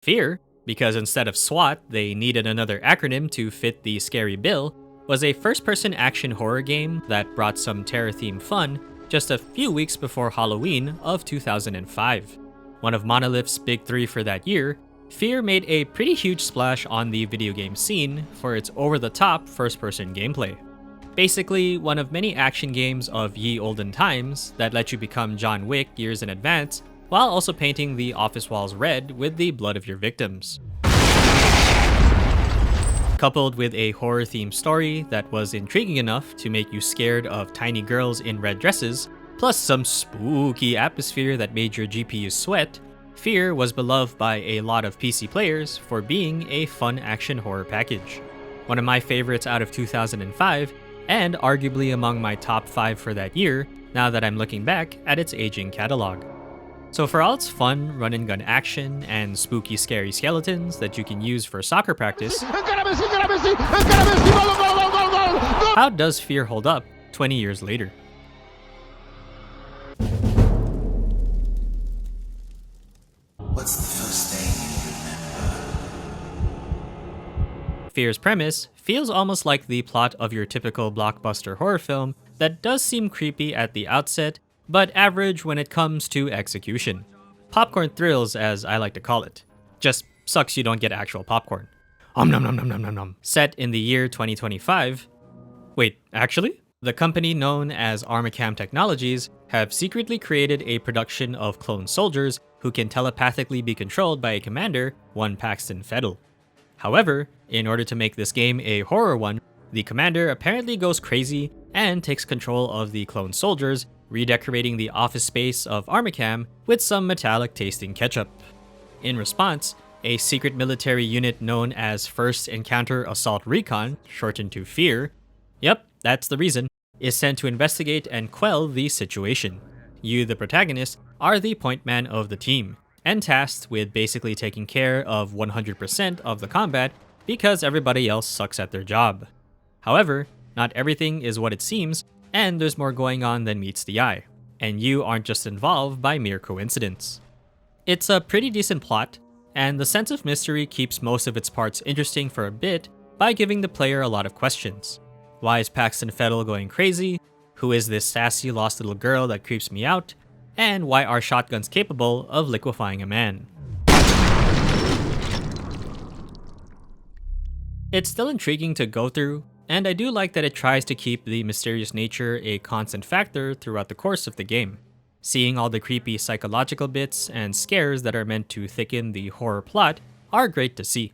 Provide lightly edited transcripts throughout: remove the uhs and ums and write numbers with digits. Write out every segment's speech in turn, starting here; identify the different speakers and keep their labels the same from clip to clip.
Speaker 1: F.E.A.R, because instead of SWAT, they needed another acronym to fit the scary bill, was a first-person action horror game that brought some terror-themed fun just a few weeks before Halloween of 2005. One of Monolith's big three for that year, F.E.A.R made a pretty huge splash on the video game scene for its over-the-top first-person gameplay. Basically, one of many action games of ye olden times that let you become John Wick years in advance, while also painting the office walls red with the blood of your victims. Coupled with a horror-themed story that was intriguing enough to make you scared of tiny girls in red dresses, plus some spooky atmosphere that made your GPU sweat, F.E.A.R was beloved by a lot of PC players for being a fun action horror package. One of my favorites out of 2005, and arguably among my top 5 for that year, now that I'm looking back at its aging catalog. So for all its fun run-and-gun action and spooky scary skeletons that you can use for soccer practice, how does F.E.A.R hold up 20 years later?
Speaker 2: What's the first thing you remember?
Speaker 1: F.E.A.R's premise feels almost like the plot of your typical blockbuster horror film that does seem creepy at the outset, but average when it comes to execution. Popcorn thrills, as I like to call it. Just sucks you don't get actual popcorn. Nom nom nom nom nom nom. Set in the year 2025. Wait, actually? The company known as Armacam Technologies have secretly created a production of clone soldiers who can telepathically be controlled by a commander, one Paxton Fettel. However, in order to make this game a horror one, the commander apparently goes crazy and takes control of the clone soldiers, redecorating the office space of Armacam with some metallic tasting ketchup. In response, a secret military unit known as First Encounter Assault Recon, shortened to F.E.A.R, yep, that's the reason, is sent to investigate and quell the situation. You, the protagonist, are the point man of the team, and tasked with basically taking care of 100% of the combat because everybody else sucks at their job. However, not everything is what it seems, and there's more going on than meets the eye, and you aren't just involved by mere coincidence. It's a pretty decent plot, and the sense of mystery keeps most of its parts interesting for a bit by giving the player a lot of questions. Why is Paxton Fettel going crazy? Who is this sassy lost little girl that creeps me out? And why are shotguns capable of liquefying a man? It's still intriguing to go through, and I do like that it tries to keep the mysterious nature a constant factor throughout the course of the game. Seeing all the creepy psychological bits and scares that are meant to thicken the horror plot are great to see.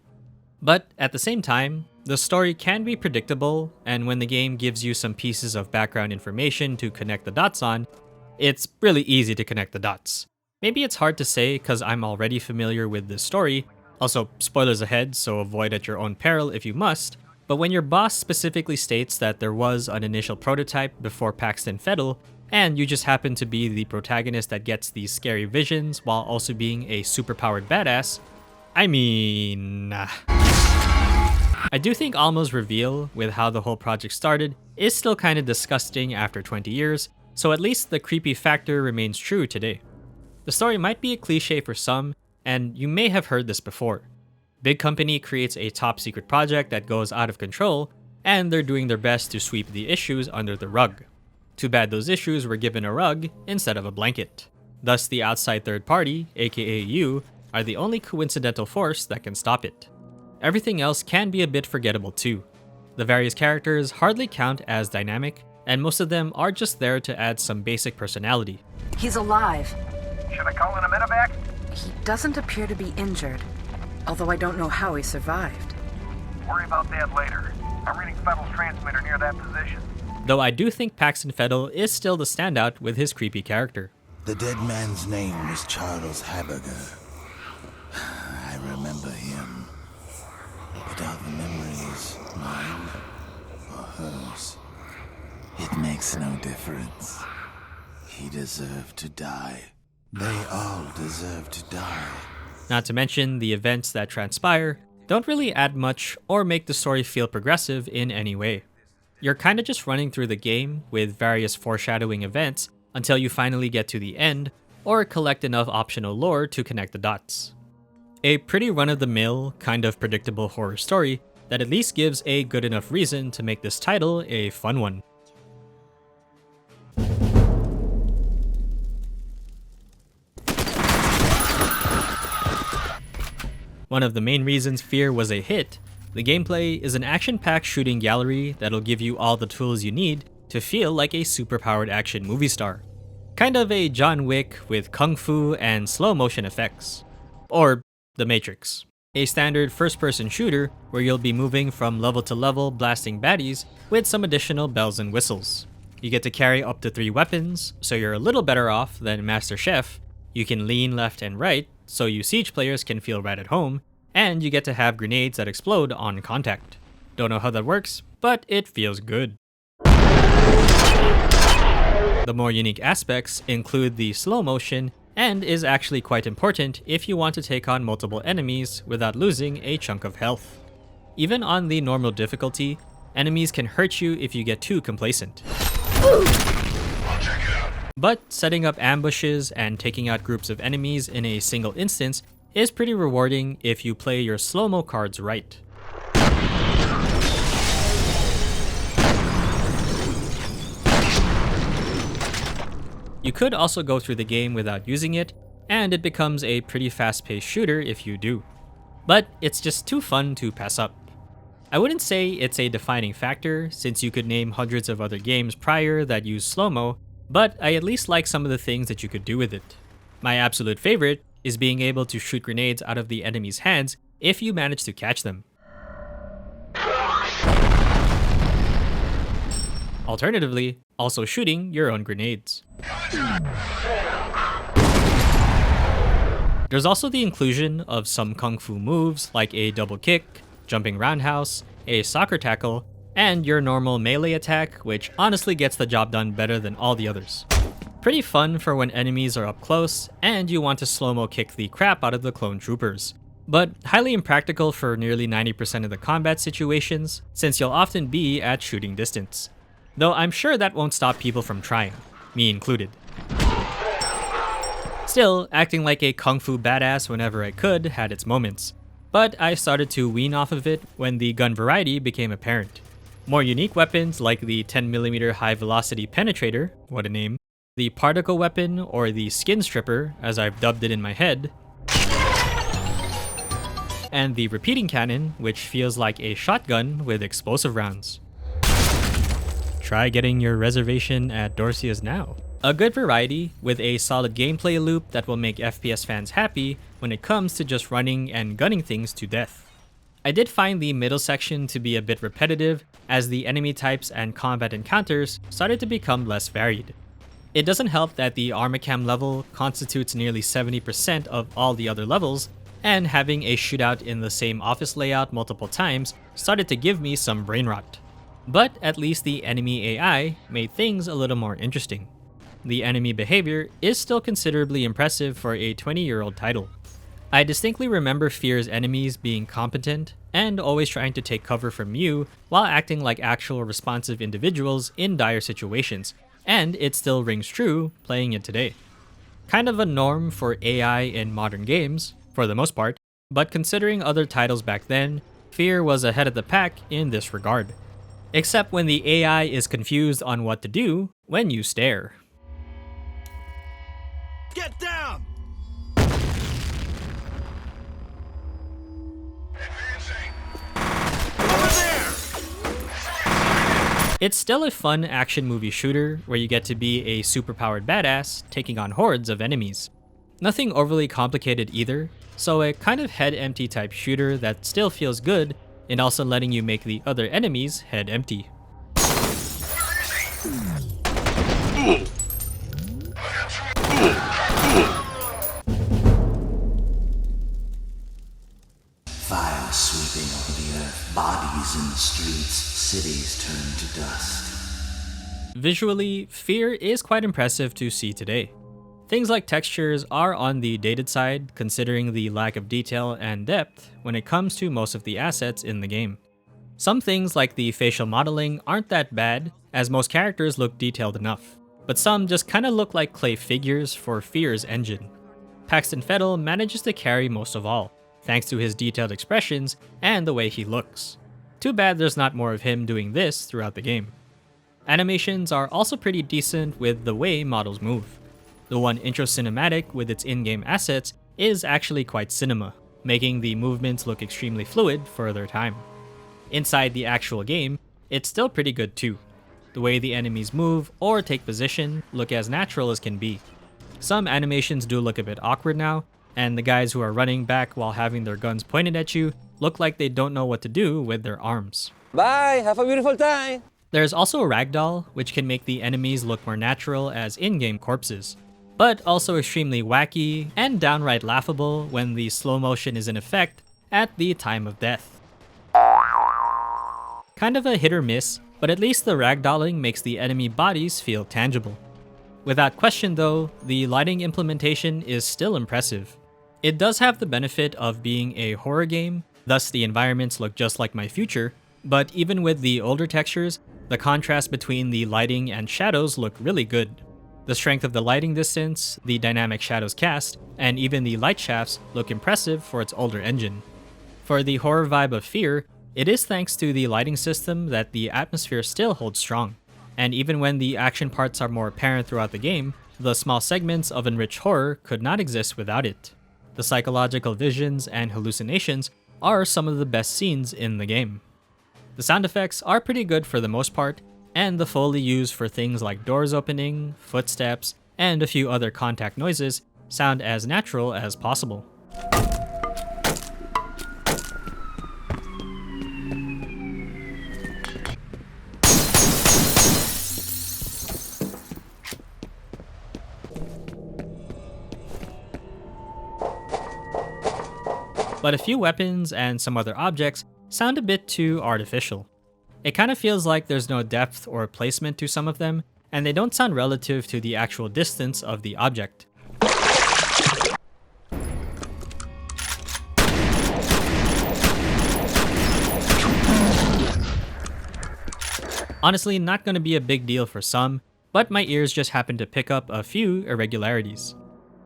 Speaker 1: But at the same time, the story can be predictable, and when the game gives you some pieces of background information to connect the dots on, it's really easy to connect the dots. Maybe it's hard to say because I'm already familiar with this story, also spoilers ahead, so avoid at your own peril if you must, but when your boss specifically states that there was an initial prototype before Paxton Fettel, and you just happen to be the protagonist that gets these scary visions while also being a superpowered badass, I mean... I do think Alma's reveal with how the whole project started is still kinda disgusting after 20 years, so at least the creepy factor remains true today. The story might be a cliche for some, and you may have heard this before. Big company creates a top secret project that goes out of control, and they're doing their best to sweep the issues under the rug. Too bad those issues were given a rug instead of a blanket. Thus the outside third party, aka you, are the only coincidental force that can stop it. Everything else can be a bit forgettable too. The various characters hardly count as dynamic, and most of them are just there to add some basic personality.
Speaker 3: He's alive.
Speaker 4: Should I call in a medevac?
Speaker 3: He doesn't appear to be injured, although I don't know how he survived.
Speaker 4: Worry about that later. I'm reading Fettel's transmitter near that position.
Speaker 1: Though I do think Paxton Fettel is still the standout with his creepy character.
Speaker 2: The dead man's name was Charles Haberger. I remember him. But are the memories mine or hers? It makes no difference. He deserved to die. They all deserve to die.
Speaker 1: Not to mention, the events that transpire don't really add much or make the story feel progressive in any way. You're kinda just running through the game with various foreshadowing events until you finally get to the end, or collect enough optional lore to connect the dots. A pretty run-of-the-mill, kind of predictable horror story that at least gives a good enough reason to make this title a fun one. One of the main reasons F.E.A.R was a hit, the gameplay is an action-packed shooting gallery that'll give you all the tools you need to feel like a superpowered action movie star. Kind of a John Wick with kung fu and slow motion effects. Or The Matrix. A standard first-person shooter where you'll be moving from level to level blasting baddies with some additional bells and whistles. You get to carry up to 3 weapons, so you're a little better off than Master Chef. You can lean left and right, so you siege players can feel right at home, and you get to have grenades that explode on contact. Don't know how that works, but it feels good. The more unique aspects include the slow motion and is actually quite important if you want to take on multiple enemies without losing a chunk of health. Even on the normal difficulty, enemies can hurt you if you get too complacent. But setting up ambushes and taking out groups of enemies in a single instance is pretty rewarding if you play your slow-mo cards right. You could also go through the game without using it, and it becomes a pretty fast-paced shooter if you do. But it's just too fun to pass up. I wouldn't say it's a defining factor, since you could name hundreds of other games prior that use slow-mo, but I at least like some of the things that you could do with it. My absolute favorite is being able to shoot grenades out of the enemy's hands if you manage to catch them. Alternatively, also shooting your own grenades. There's also the inclusion of some kung fu moves like a double kick, jumping roundhouse, a soccer tackle, and your normal melee attack, which honestly gets the job done better than all the others. Pretty fun for when enemies are up close and you want to slow-mo kick the crap out of the clone troopers, but highly impractical for nearly 90% of the combat situations, since you'll often be at shooting distance. Though I'm sure that won't stop people from trying, me included. Still, acting like a kung fu badass whenever I could had its moments, but I started to wean off of it when the gun variety became apparent. More unique weapons like the 10mm high velocity penetrator, what a name, the particle weapon or the skin stripper as I've dubbed it in my head, and the repeating cannon, which feels like a shotgun with explosive rounds. Try getting your reservation at Dorcia's now. A good variety with a solid gameplay loop that will make FPS fans happy when it comes to just running and gunning things to death. I did find the middle section to be a bit repetitive as the enemy types and combat encounters started to become less varied. It doesn't help that the Armacam level constitutes nearly 70% of all the other levels, and having a shootout in the same office layout multiple times started to give me some brain rot. But at least the enemy AI made things a little more interesting. The enemy behavior is still considerably impressive for a 20-year-old title. I distinctly remember F.E.A.R's enemies being competent and always trying to take cover from you while acting like actual responsive individuals in dire situations, and it still rings true playing it today. Kind of a norm for AI in modern games, for the most part, but considering other titles back then, F.E.A.R was ahead of the pack in this regard. Except when the AI is confused on what to do when you stare.
Speaker 2: Get down!
Speaker 1: It's still a fun action movie shooter where you get to be a superpowered badass taking on hordes of enemies. Nothing overly complicated either, so a kind of head empty type shooter that still feels good and also letting you make the other enemies head empty.
Speaker 2: Fire sweeping over the earth, bodies in the streets, cities turned to dust.
Speaker 1: Visually, F.E.A.R is quite impressive to see today. Things like textures are on the dated side, considering the lack of detail and depth when it comes to most of the assets in the game. Some things like the facial modeling aren't that bad, as most characters look detailed enough, but some just kinda look like clay figures for F.E.A.R's engine. Paxton Fettel manages to carry most of all, thanks to his detailed expressions and the way he looks. Too bad there's not more of him doing this throughout the game. Animations are also pretty decent with the way models move. The one intro cinematic with its in-game assets is actually quite cinema, making the movements look extremely fluid for their time. Inside the actual game, it's still pretty good too. The way the enemies move or take position look as natural as can be. Some animations do look a bit awkward now, and the guys who are running back while having their guns pointed at you look like they don't know what to do with their arms.
Speaker 5: Bye, have a beautiful time!
Speaker 1: There's also a ragdoll, which can make the enemies look more natural as in-game corpses, but also extremely wacky and downright laughable when the slow motion is in effect at the time of death. Kind of a hit or miss, but at least the ragdolling makes the enemy bodies feel tangible. Without question though, the lighting implementation is still impressive. It does have the benefit of being a horror game, thus the environments look just like my future, but even with the older textures, the contrast between the lighting and shadows look really good. The strength of the lighting distance, the dynamic shadows cast, and even the light shafts look impressive for its older engine. For the horror vibe of F.E.A.R, it is thanks to the lighting system that the atmosphere still holds strong. And even when the action parts are more apparent throughout the game, the small segments of enriched horror could not exist without it. The psychological visions and hallucinations are some of the best scenes in the game. The sound effects are pretty good for the most part, and the Foley used for things like doors opening, footsteps, and a few other contact noises sound as natural as possible. But a few weapons and some other objects sound a bit too artificial. It kind of feels like there's no depth or placement to some of them, and they don't sound relative to the actual distance of the object. Honestly, not going to be a big deal for some, but my ears just happen to pick up a few irregularities.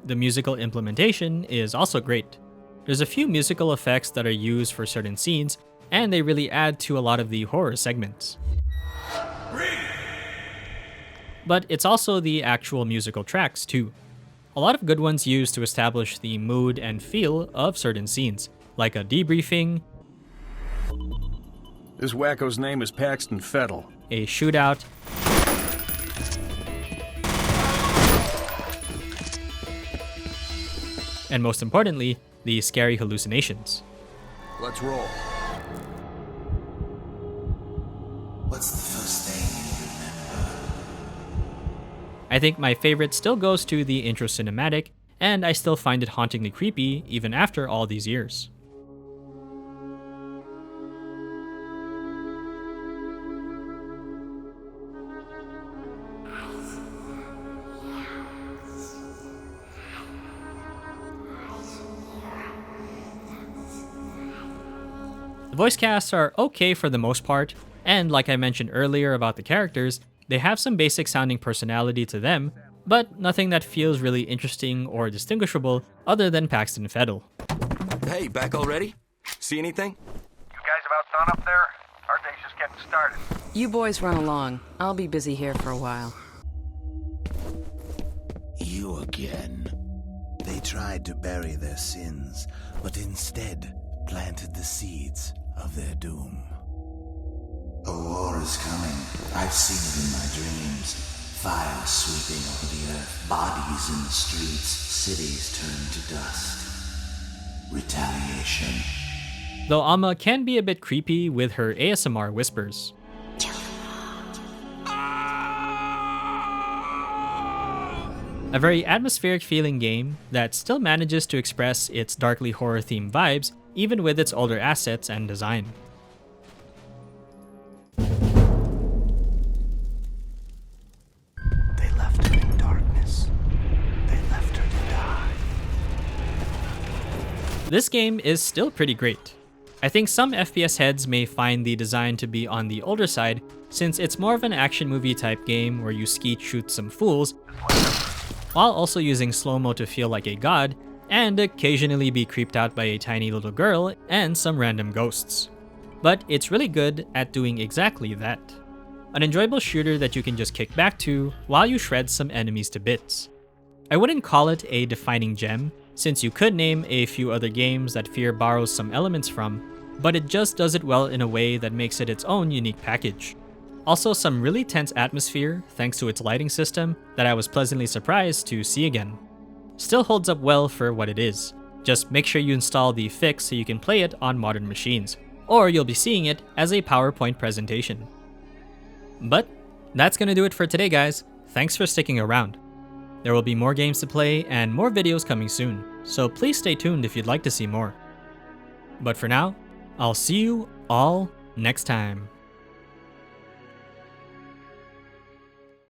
Speaker 1: The musical implementation is also great. There's a few musical effects that are used for certain scenes, and they really add to a lot of the horror segments. But it's also the actual musical tracks too. A lot of good ones used to establish the mood and feel of certain scenes, like a debriefing,
Speaker 6: This wacko's name is Paxton Fettel.
Speaker 1: a shootout, and most importantly, the scary hallucinations.
Speaker 6: Let's roll.
Speaker 2: What's the first thing you remember?
Speaker 1: I think my favorite still goes to the intro cinematic, and I still find it hauntingly creepy even after all these years. The voice casts are okay for the most part, and like I mentioned earlier about the characters, they have some basic sounding personality to them, but nothing that feels really interesting or distinguishable other than Paxton Fettel.
Speaker 5: Hey, back already? See anything?
Speaker 4: You guys about done up there? Our day's just getting started.
Speaker 3: You boys run along. I'll be busy here for a while.
Speaker 2: You again. They tried to bury their sins, but instead planted the seeds of their doom. A war is coming. I've seen it in my dreams. Fire sweeping over the earth, bodies in the streets, cities turned to dust. Retaliation.
Speaker 1: Though Alma can be a bit creepy with her ASMR whispers. A very atmospheric feeling game that still manages to express its darkly horror themed vibes even with its older assets and design.
Speaker 2: They left her in darkness. They left her to die.
Speaker 1: This game is still pretty great. I think some FPS heads may find the design to be on the older side, since it's more of an action movie type game where you skeet shoot some fools, while also using slow-mo to feel like a god, and occasionally be creeped out by a tiny little girl and some random ghosts. But it's really good at doing exactly that. An enjoyable shooter that you can just kick back to while you shred some enemies to bits. I wouldn't call it a defining gem, since you could name a few other games that F.E.A.R borrows some elements from, but it just does it well in a way that makes it its own unique package. Also some really tense atmosphere thanks to its lighting system that I was pleasantly surprised to see again. Still holds up well for what it is. Just make sure you install the fix so you can play it on modern machines, or you'll be seeing it as a PowerPoint presentation. But that's gonna do it for today, guys. Thanks for sticking around. There will be more games to play and more videos coming soon, so please stay tuned if you'd like to see more. But for now, I'll see you all next time.